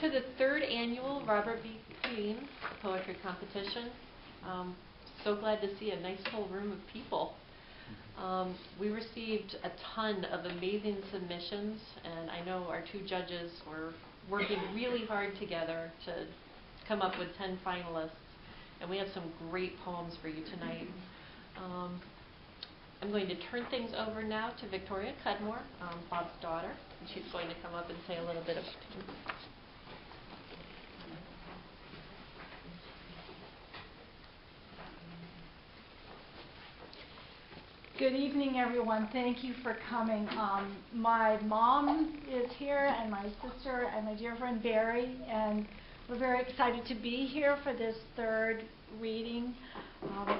to the third annual Robert P Collen Poetry Competition. So glad to see a nice full room of people. We received a ton of amazing submissions, and I know our two judges were working really hard together to come up with 10 finalists, and we have some great poems for you tonight. I'm going to turn things over now to Victoria Cudmore, Bob's daughter, and she's going to come up and say a little bit of Good evening, everyone. Thank you for coming. My mom is here, and my sister, and my dear friend Barry, and we're very excited to be here for this third reading.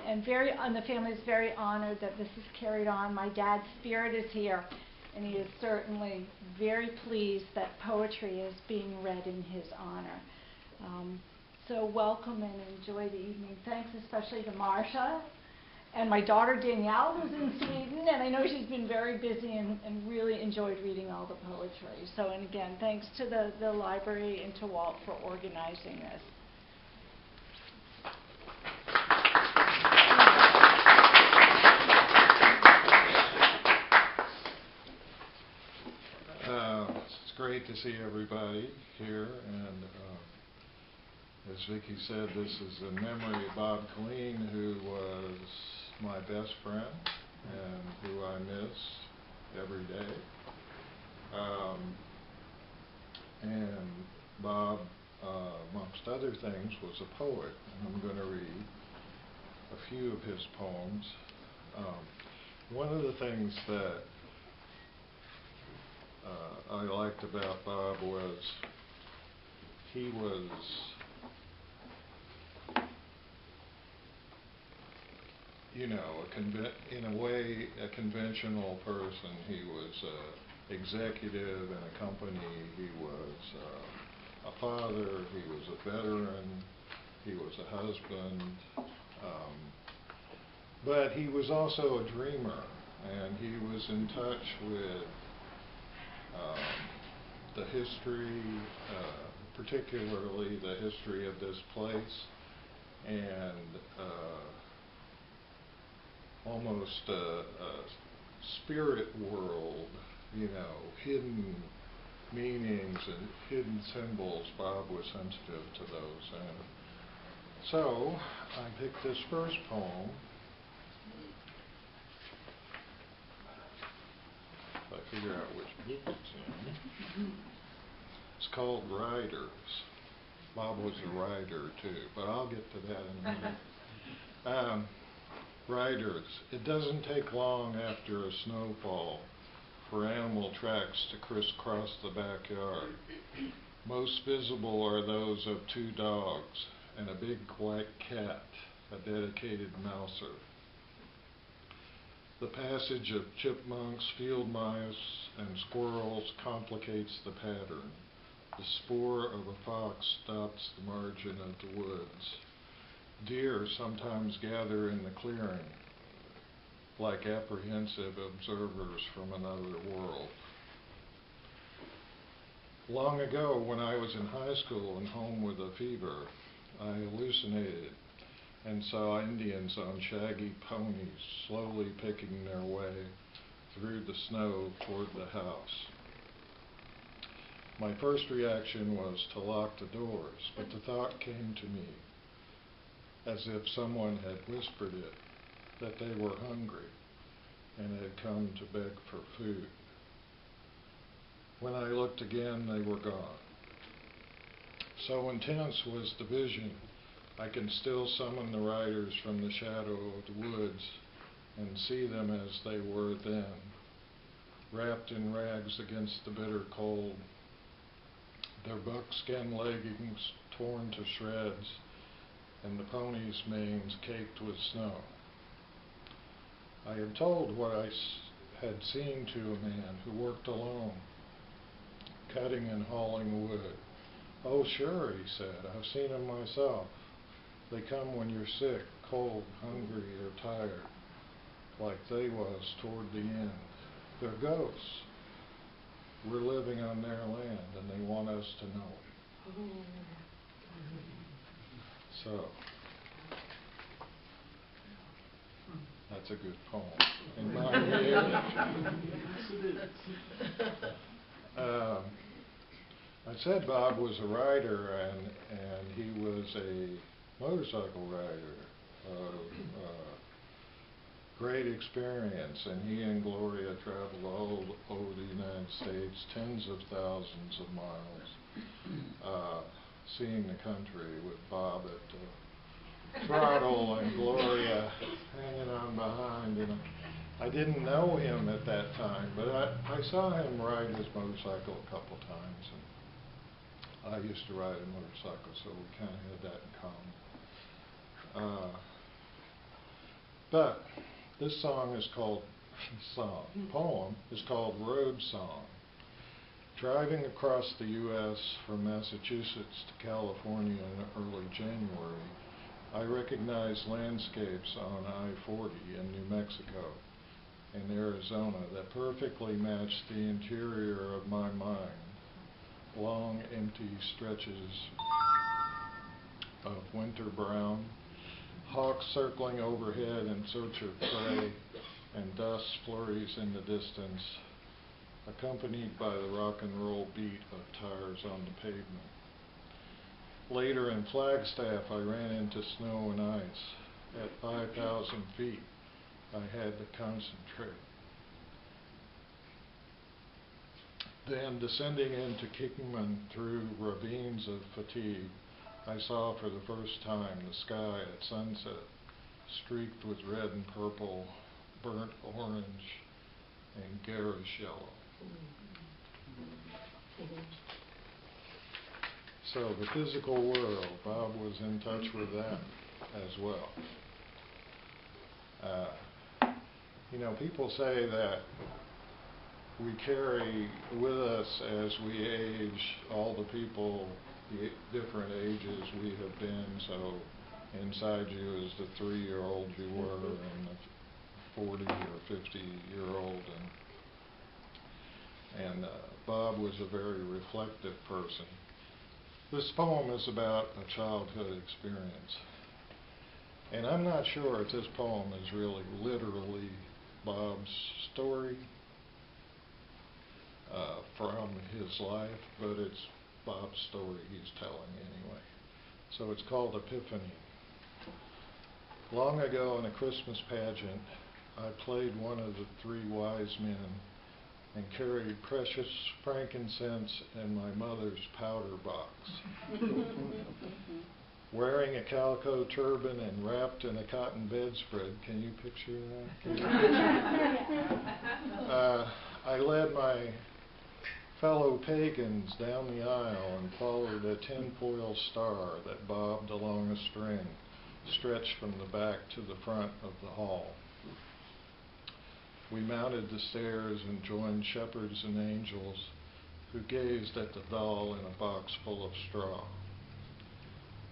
And the family is very honored that this is carried on. My dad's spirit is here, and he is certainly very pleased that poetry is being read in his honor. So welcome and enjoy the evening. Thanks especially to Marcia and my daughter Danielle, who's in Sweden, and I know she's been very busy and really enjoyed reading all the poetry. So, and again, thanks to the library and to Walt for organizing this. It's great to see everybody here, and as Vicki said, this is in memory of Bob Collen, who was my best friend and who I miss every day. And Bob, amongst other things, was a poet, and I'm going to read a few of his poems. One of the things that I liked about Bob was he was in a way, a conventional person. He was an executive in a company. He was a father. He was a veteran. He was a husband. But he was also a dreamer, and he was in touch with the history, particularly the history of this place, and almost a spirit world, hidden meanings and hidden symbols. Bob was sensitive to those. And so I picked this first poem. If I figure out which book it's in. It's called Riders. Bob was a rider too, but I'll get to that in a minute. Riders. It doesn't take long after a snowfall for animal tracks to crisscross the backyard. Most visible are those of two dogs and a big white cat, a dedicated mouser. The passage of chipmunks, field mice, and squirrels complicates the pattern. The spoor of a fox dots the margin of the woods. Deer sometimes gather in the clearing, like apprehensive observers from another world. Long ago, when I was in high school and home with a fever, I hallucinated and saw Indians on shaggy ponies slowly picking their way through the snow toward the house. My first reaction was to lock the doors, but the thought came to me, as if someone had whispered it, that they were hungry and had come to beg for food. When I looked again, they were gone. So intense was the vision, I can still summon the riders from the shadow of the woods and see them as they were then, wrapped in rags against the bitter cold, their buckskin leggings torn to shreds, and the ponies' manes caked with snow. I had told what I had seen to a man who worked alone, cutting and hauling wood. "Oh, sure," he said, "I've seen them myself. They come when you're sick, cold, hungry, or tired, like they was toward the end. They're ghosts. We're living on their land, and they want us to know it." So, that's a good poem. In my I said Bob was a writer, and he was a motorcycle rider. Great experience, and he and Gloria traveled all over the United States, tens of thousands of miles, seeing the country with Bob at the throttle and Gloria hanging on behind. And I didn't know him at that time, but I saw him ride his motorcycle a couple times, and I used to ride a motorcycle, so we kind of had that in common. But this poem is called Road Song. Driving across the U.S. from Massachusetts to California in early January, I recognized landscapes on I-40 in New Mexico and Arizona that perfectly matched the interior of my mind. Long, empty stretches of winter brown, hawks circling overhead in search of prey, and dust flurries in the distance, accompanied by the rock and roll beat of tires on the pavement. Later in Flagstaff, I ran into snow and ice. At 5,000 feet, I had to concentrate. Then, descending into Kingman through ravines of fatigue, I saw for the first time the sky at sunset, streaked with red and purple, burnt orange, and garish yellow. So the physical world, Bob was in touch with that as well. People say that we carry with us as we age all the people, the different ages we have been. So inside you is the 3-year-old you were, and the 40 or 50-year-old, and Bob was a very reflective person. This poem is about a childhood experience, and I'm not sure if this poem is really literally Bob's story from his life, but it's Bob's story he's telling anyway. So it's called Epiphany. Long ago in a Christmas pageant, I played one of the 3 wise men and carried precious frankincense in my mother's powder box. Wearing a calico turban and wrapped in a cotton bedspread. Can you picture that? I led my fellow pagans down the aisle and followed a tinfoil star that bobbed along a string stretched from the back to the front of the hall. We mounted the stairs and joined shepherds and angels who gazed at the doll in a box full of straw.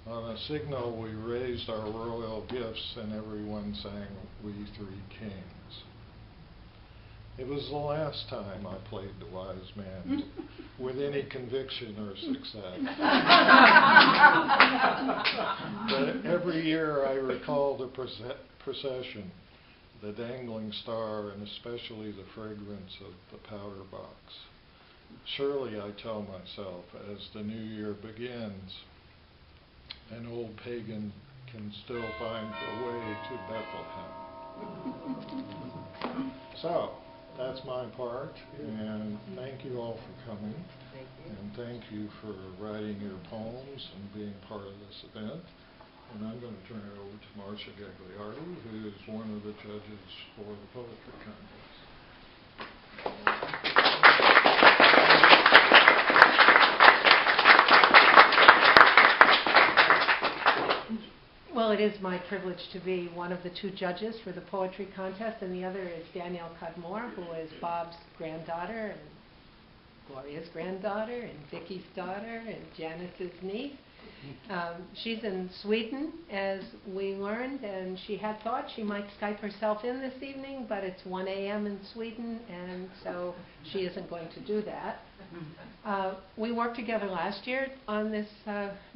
On a signal, we raised our royal gifts and everyone sang We Three Kings. It was the last time I played the wise man with any conviction or success. But every year I recall the procession, the dangling star, and especially the fragrance of the powder box. Surely, I tell myself, as the new year begins, an old pagan can still find the way to Bethlehem. So, that's my part, and thank you all for coming. Thank you. And thank you for writing your poems and being part of this event. And I'm going to turn it over to Marcia Gagliardi, who is one of the judges for the poetry contest. Well, it is my privilege to be one of the 2 judges for the poetry contest, and the other is Danielle Cudmore, who is Bob's granddaughter, and Gloria's granddaughter, and Vicky's daughter, and Janice's niece. She's in Sweden, as we learned, and she had thought she might Skype herself in this evening, but it's 1 a.m. in Sweden, and so she isn't going to do that. We worked together last year on this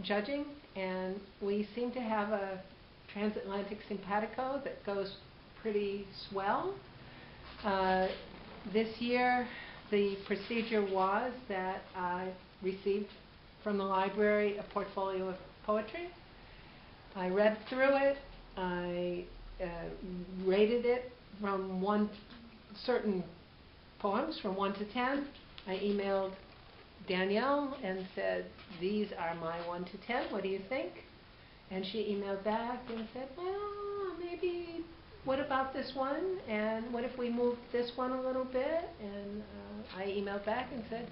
judging, and we seem to have a transatlantic simpatico that goes pretty swell. This year, the procedure was that I received from the library a portfolio of poetry. I read through it. I rated it from certain poems from 1 to 10. I emailed Danielle and said, these are my 1 to 10. What do you think? And she emailed back and said, well, maybe, what about this one? And what if we moved this one a little bit? And I emailed back and said,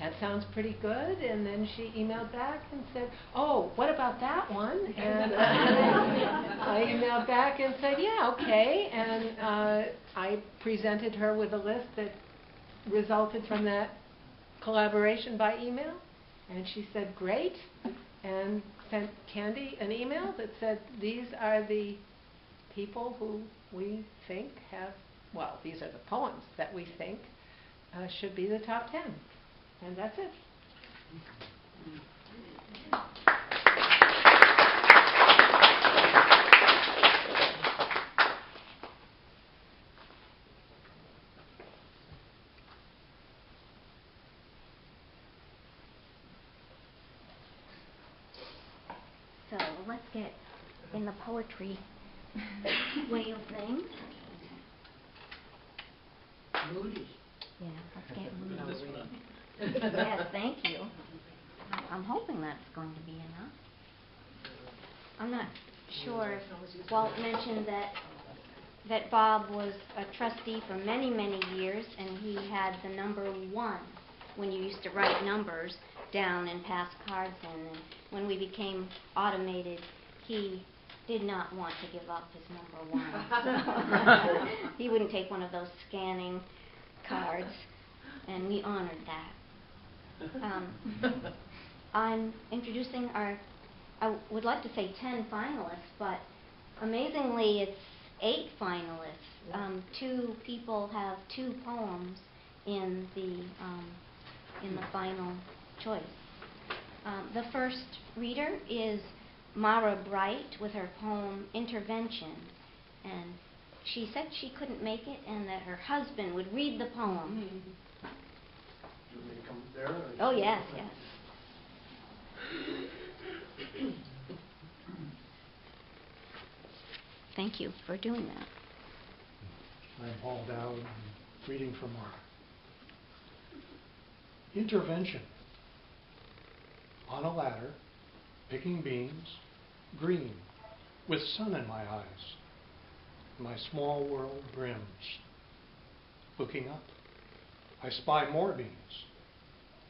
that sounds pretty good. And then she emailed back and said, oh, what about that one? And I emailed back and said, yeah, okay. And I presented her with a list that resulted from that collaboration by email. And she said, great. And sent Candy an email that said, these are the people who we think have, well, these are the poems that we think should be the top 10. And that's it. So let's get in the poetry way of things. Moody. Yeah, let's get moody. Yes, thank you. I'm hoping that's going to be enough. I'm not sure if Walt mentioned that Bob was a trustee for many, many years, and he had the number 1 when you used to write numbers down and pass cards in. And when we became automated, he did not want to give up his number 1. So he wouldn't take one of those scanning cards, and we honored that. I'm introducing I would like to say 10 finalists, but amazingly it's 8 finalists. 2 people have 2 poems in the final choice. The first reader is Mara Bright with her poem Intervention, and she said she couldn't make it and that her husband would read the poem. Do you want me to come there? Oh, yes, yes. Thank you for doing that. I'm Paul Dowd, reading from Mara. Intervention. On a ladder, picking beans, green, with sun in my eyes. My small world brims. Looking up, I spy more beans.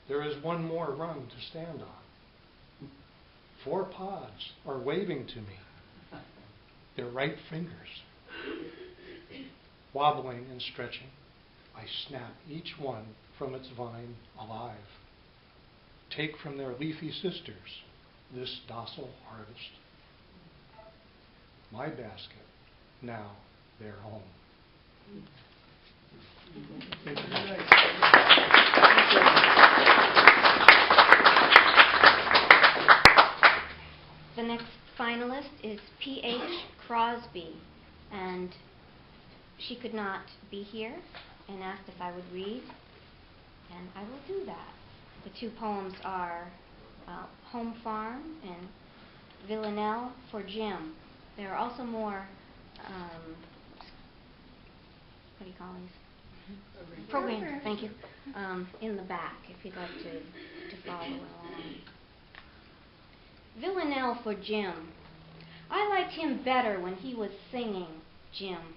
There is one more rung to stand on. 4 pods are waving to me, their right fingers. Wobbling and stretching, I snap each one from its vine alive. Take from their leafy sisters this docile harvest. My basket, now their home. The next finalist is P.H. Crosby, and she could not be here and asked if I would read, and I will do that. The 2 poems are Home Farm and Villanelle for Jim. There are also more, what do you call these? Programs, thank you, in the back if you'd like to follow along. Villanelle for Jim. I liked him better when he was singing, Jim.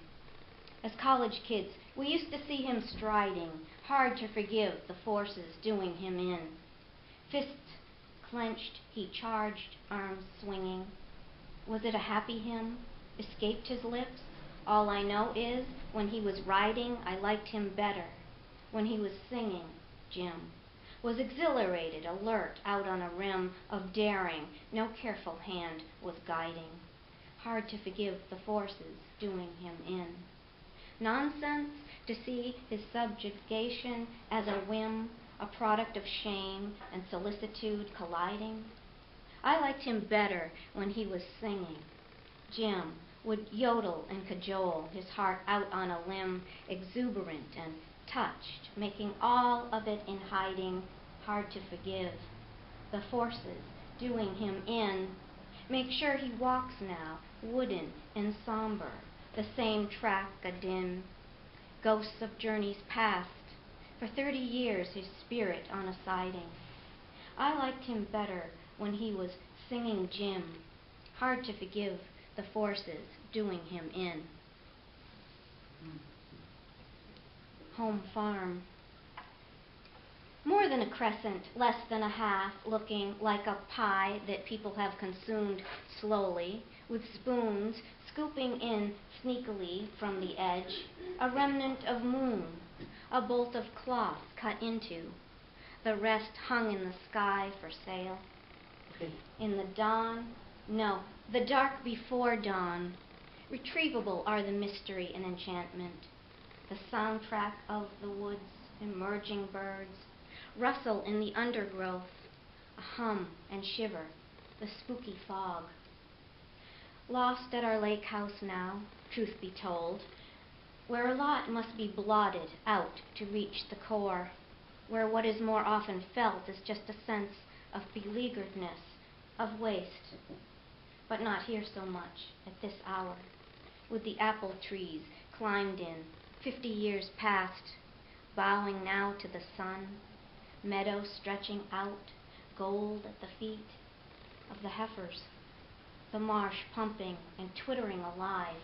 As college kids, we used to see him striding, hard to forgive the forces doing him in. Fists clenched, he charged, arms swinging. Was it a happy hymn? Escaped his lips? All I know is, when he was riding, I liked him better. When he was singing, Jim was exhilarated, alert, out on a rim of daring. No careful hand was guiding. Hard to forgive the forces doing him in. Nonsense to see his subjugation as a whim, a product of shame and solicitude colliding. I liked him better when he was singing. Jim would yodel and cajole, his heart out on a limb, exuberant and touched, making all of it in hiding, hard to forgive. The forces doing him in. Make sure he walks now, wooden and somber, the same track a-dim. Ghosts of journeys past, for 30 years his spirit on a siding. I liked him better when he was singing Jim, hard to forgive the forces doing him in. Home farm. More than a crescent, less than a half, looking like a pie that people have consumed slowly, with spoons scooping in sneakily from the edge, a remnant of moon, a bolt of cloth cut into, the rest hung in the sky for sale. In the dawn, no, the dark before dawn, retrievable are the mystery and enchantment, the soundtrack of the woods, emerging birds, rustle in the undergrowth, a hum and shiver, the spooky fog. Lost at our lake house now, truth be told, where a lot must be blotted out to reach the core, where what is more often felt is just a sense of beleagueredness, of waste. But not here so much at this hour, with the apple trees climbed in 50 years past, bowing now to the sun, meadows stretching out, gold at the feet of the heifers, the marsh pumping and twittering alive.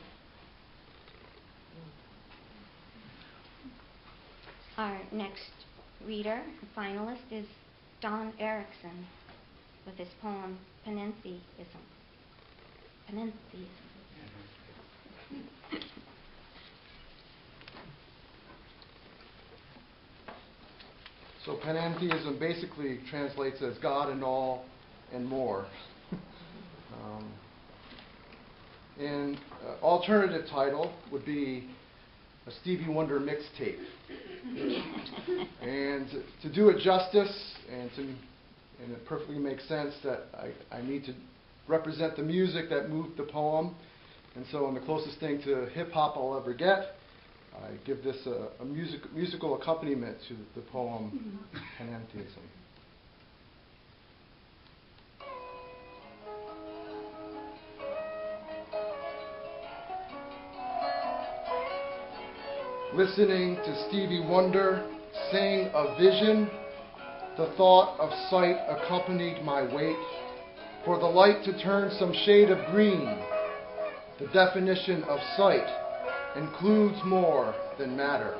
Our next reader and finalist is Don Erickson with his poem Panentheism. So panentheism basically translates as God and all and more. An alternative title would be a Stevie Wonder mixtape. And to do it justice, and it perfectly makes sense that I need to represent the music that moved the poem. And so I'm the closest thing to hip-hop I'll ever get. I give this a musical accompaniment to the poem Panentheism. Listening to Stevie Wonder sing a vision, the thought of sight accompanied my wait, for the light to turn some shade of green. The definition of sight includes more than matter.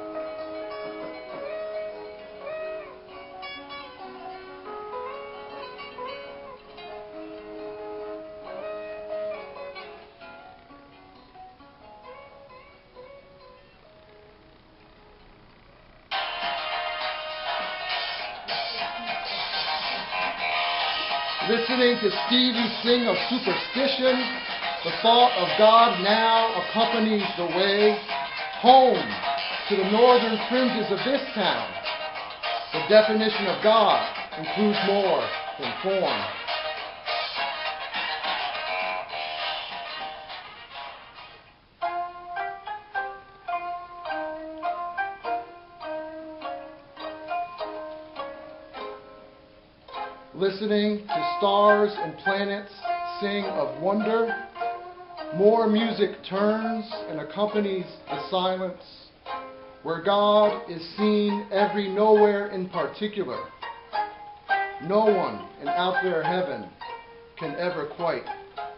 Listening to Stevie sing of superstition, the thought of God now accompanies the way home to the northern fringes of this town. The definition of God includes more than form. Listening to stars and planets sing of wonder, more music turns and accompanies the silence, where God is seen every nowhere in particular. No one in out there heaven can ever quite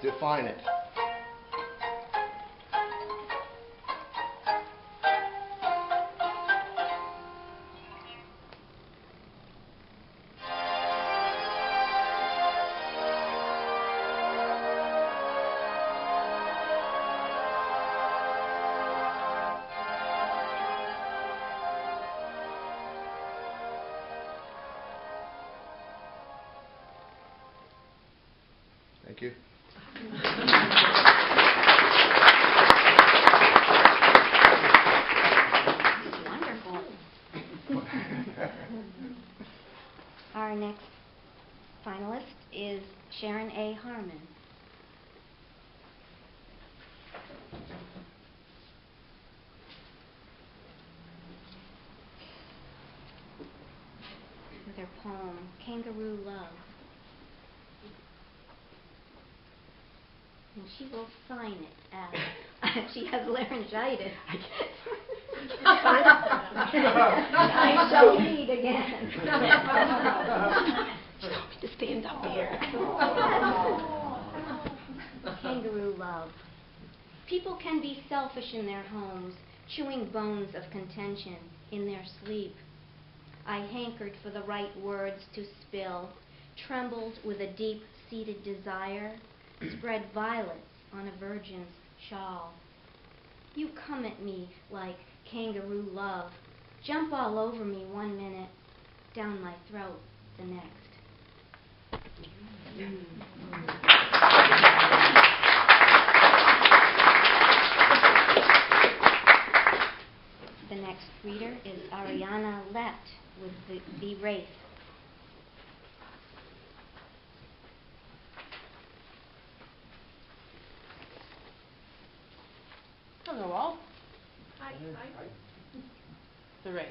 define it. Thank you. Wonderful. next finalist is Sharon A. Harmon. With her poem, Kangaroo Love. And she will sign it as she has laryngitis. I shall read again. She told me to stand up here. Kangaroo Love. People can be selfish in their homes, chewing bones of contention in their sleep. I hankered for the right words to spill, trembled with a deep-seated desire, spread violets on a virgin's shawl. You come at me like kangaroo love, jump all over me one minute, down my throat the next. The next reader is Ariana Lett with the Wraith. Hello all. Hi. The Wraith.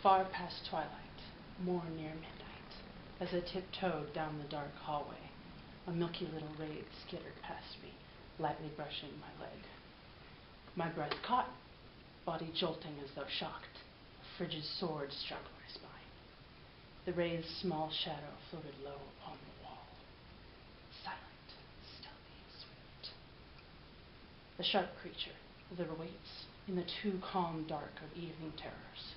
Far past twilight, more near midnight, as I tiptoed down the dark hallway, a milky little wraith skittered past me, lightly brushing my leg. My breath caught, body jolting as though shocked. A frigid sword struck my spine. The wraith's small shadow floated low upon the wall, silent, stealthy, swift. The sharp creature that awaits in the too calm dark of evening terrors.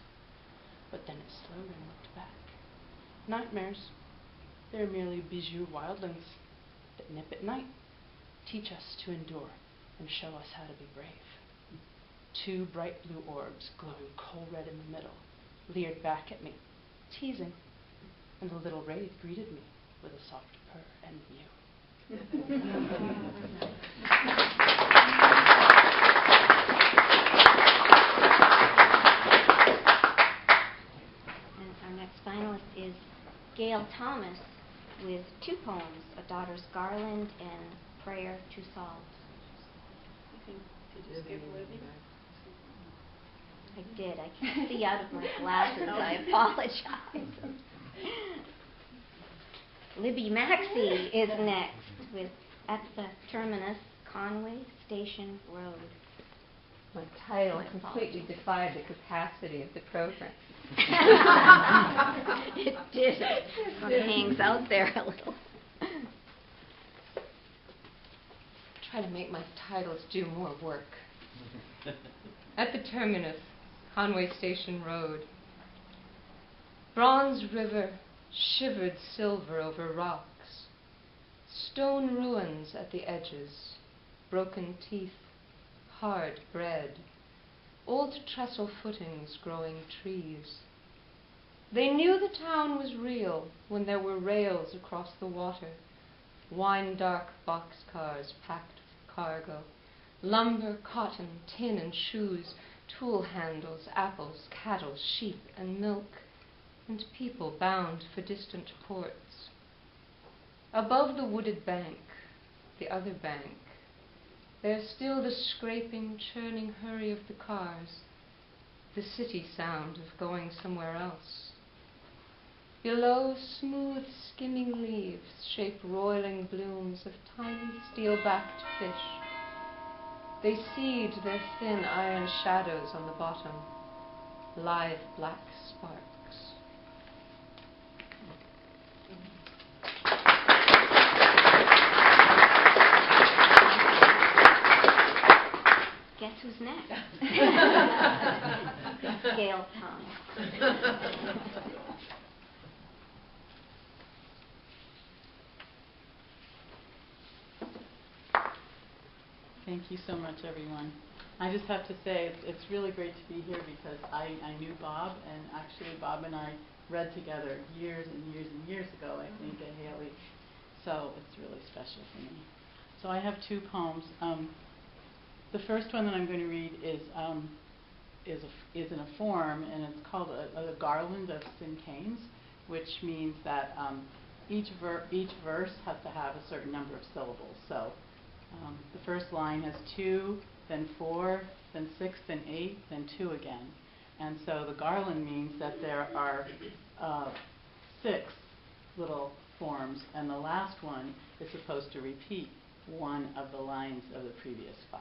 But then it slowed and looked back. Nightmares. They're merely bijou wildlings that nip at night, teach us to endure, and show us how to be brave. Two bright blue orbs, glowing coal red in the middle, leered back at me, teasing, and the little wraith greeted me with a soft purr and mew. And our next finalist is Gail Thomas with two poems, A Daughter's Garland and Prayer to Solve. Did you skip Libby? I did. I can't see out of my glasses. I apologize. Libby Maxey is next with At the Terminus, Conway Station Road. My title completely defied the capacity of the program. It did. It hangs out there a little. Try to make my titles do more work. At the Terminus, Conway Station Road. Bronze river, shivered silver over rocks. Stone ruins at the edges, broken teeth, hard bread. Old trestle footings growing trees. They knew the town was real when there were rails across the water, wine-dark boxcars packed with cargo, lumber, cotton, tin and shoes, tool handles, apples, cattle, sheep and milk, and people bound for distant ports. Above the wooded bank, the other bank, there's still the scraping, churning hurry of the cars, the city sound of going somewhere else. Below, smooth, skimming leaves shape roiling blooms of tiny steel-backed fish. They seed their thin iron shadows on the bottom, live black sparks. Guess who's next? Gail Thomas. Thank you so much, everyone. I just have to say it's really great to be here because I knew Bob, and actually Bob and I read together years and years and years ago, I think, at Haley. So it's really special for me. So I have two poems. The first one that I'm going to read is in a form, and it's called a Garland of Cinquains. which means that each verse has to have a certain number of syllables. So the first line has 2, then 4, then 6, then 8, then 2 again. And so the garland means that there are 6 little forms, and the last one is supposed to repeat one of the lines of the previous 5.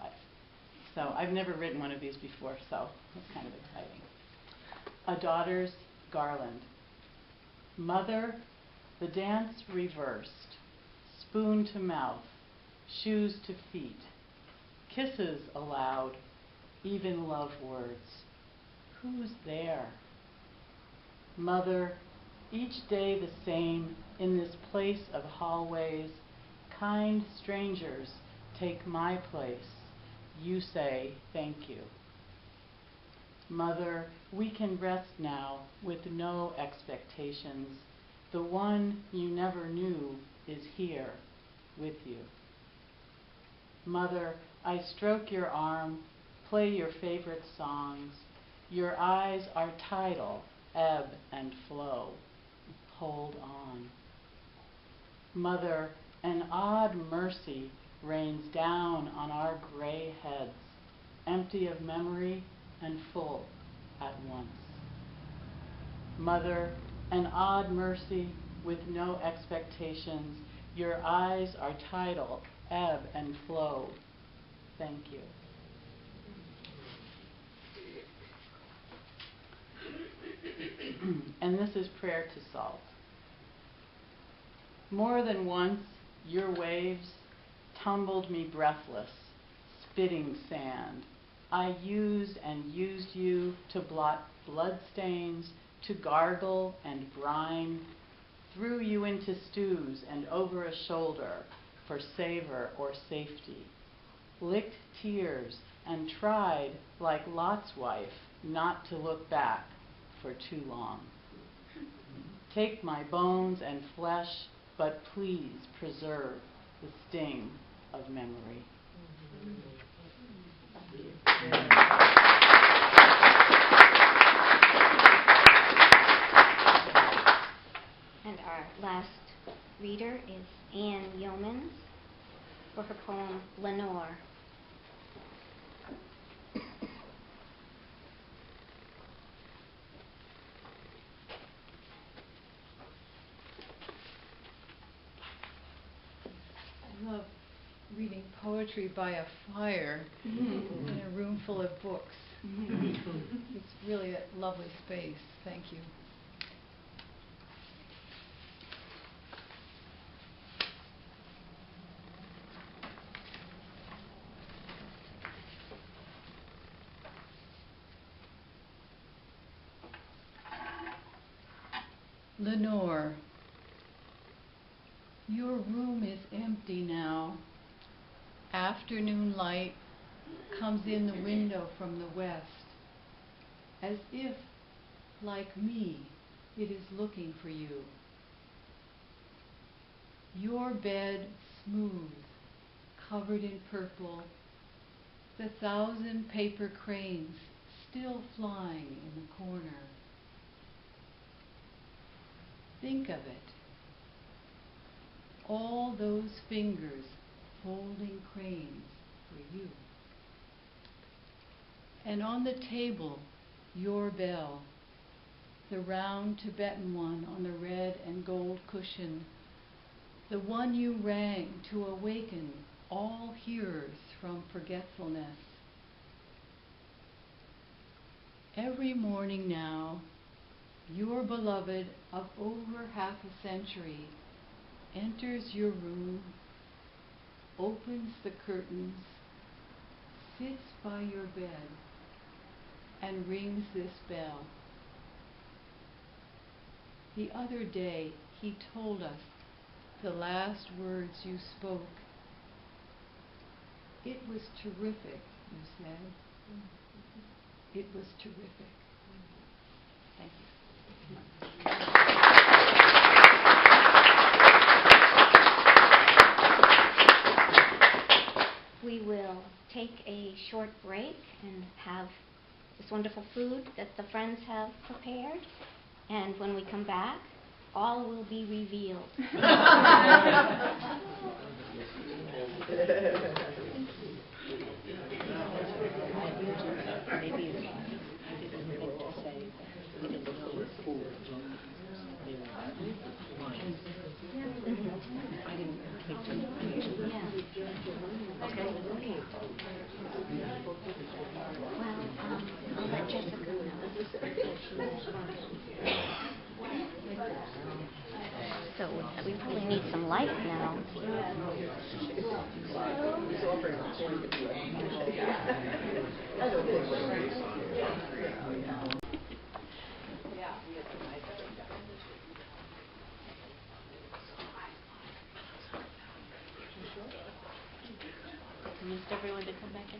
So I've never written one of these before, so it's kind of exciting. A daughter's garland. Mother, the dance reversed, spoon to mouth, shoes to feet, kisses aloud, even love words. Who's there? Mother, each day the same in this place of hallways, kind strangers take my place. You say thank you. Mother, we can rest now with no expectations. The one you never knew is here with you. Mother, I stroke your arm, play your favorite songs. Your eyes are tidal, ebb and flow. Hold on. Mother, an odd mercy rains down on our gray heads, empty of memory and full at once. Mother, an odd mercy with no expectations. Your eyes are tidal, ebb and flow. Thank you. And this is prayer to salt. More than once, your waves tumbled me breathless, spitting sand. I used and used you to blot bloodstains, to gargle and brine, threw you into stews and over a shoulder for savor or safety, licked tears and tried, like Lot's wife, not to look back for too long. Take my bones and flesh, but please preserve the sting of memory. And our last reader is Anne Yeomans for her poem Lenore. I love reading poetry by a fire in a room full of books. It's really a lovely space. Thank you. Lenore, your room is empty now. Afternoon light comes in the window from the west, as if, like me, it is looking for you. Your bed smooth, covered in purple, the 1,000 paper cranes still flying in the corner. Think of it. All those fingers holding cranes for you. And on the table, your bell, the round Tibetan one on the red and gold cushion, the one you rang to awaken all hearers from forgetfulness. Every morning now, your beloved of over half a century enters your room, opens the curtains, sits by your bed, and rings this bell. The other day, he told us the last words you spoke. It was terrific, you said. It was terrific. Thank you. We will take a short break and have this wonderful food that the friends have prepared. And when we come back, all will be revealed. I'll let Jessica know. So we probably need some light now. I missed everyone to come back in.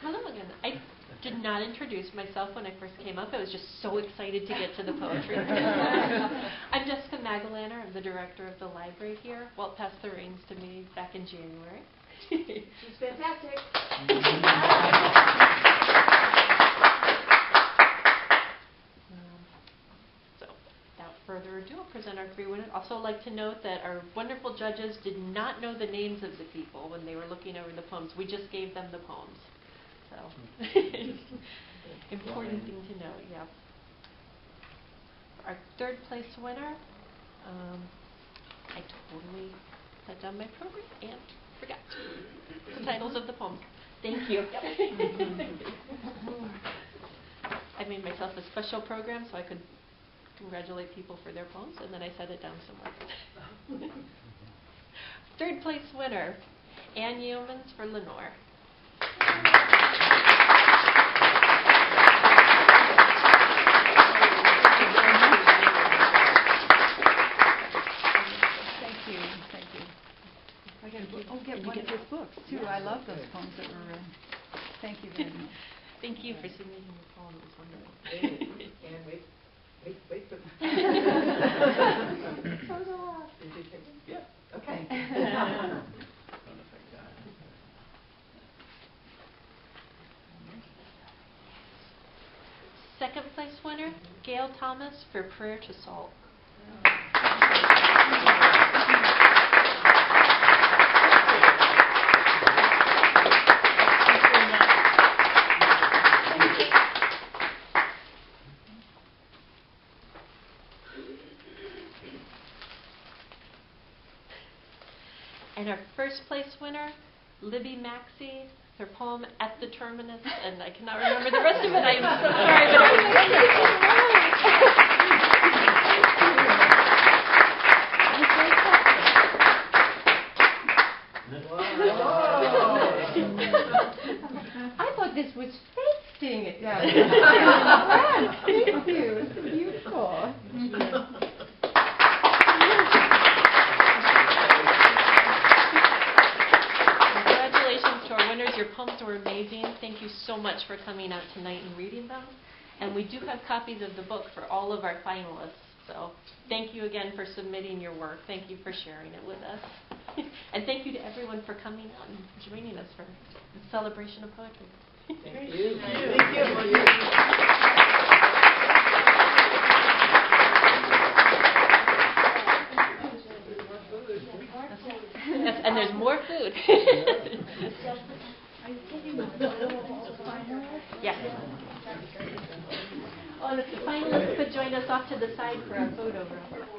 Hello again. I did not introduce myself when I first came up. I was just so excited to get to the poetry. I'm Jessica Magalaner. I'm the director of the library here. Walt passed the reins to me back in January. It's fantastic. So, without further ado, I'll present our 3 winners. Also like to note that our wonderful judges did not know the names of the people when they were looking over the poems. We just gave them the poems. So, important thing to know, yeah. Our 3rd place winner, I totally set down my program and forgot the titles of the poems. Thank you. I made myself a special program so I could congratulate people for their poems, and then I set it down somewhere. 3rd place winner, Ann Yeomans for Lenore. Get those books too. I love those poems that were read. Thank you very much. Thank you for submitting your poem. It was wonderful. And wait. Did you take it? Yeah. Okay. Second place winner, Gail Thomas for Prayer to Salt. And our first place winner, Libby Maxey, her poem At the Terminus, and I cannot remember the rest of it. I am so sorry, but I thought this was fake seeing it down there. Yes, thank you. It's beautiful. Congratulations to our winners. Your poems were amazing. Thank you so much for coming out tonight and reading them. And we do have copies of the book for all of our finalists. So thank you again for submitting your work. Thank you for sharing it with us. And thank you to everyone for coming out and joining us for the celebration of poetry. Thank you. Thank you. Yes, and there's more food. Yes. Oh, and if the finalists could join us off to the side for our photo room.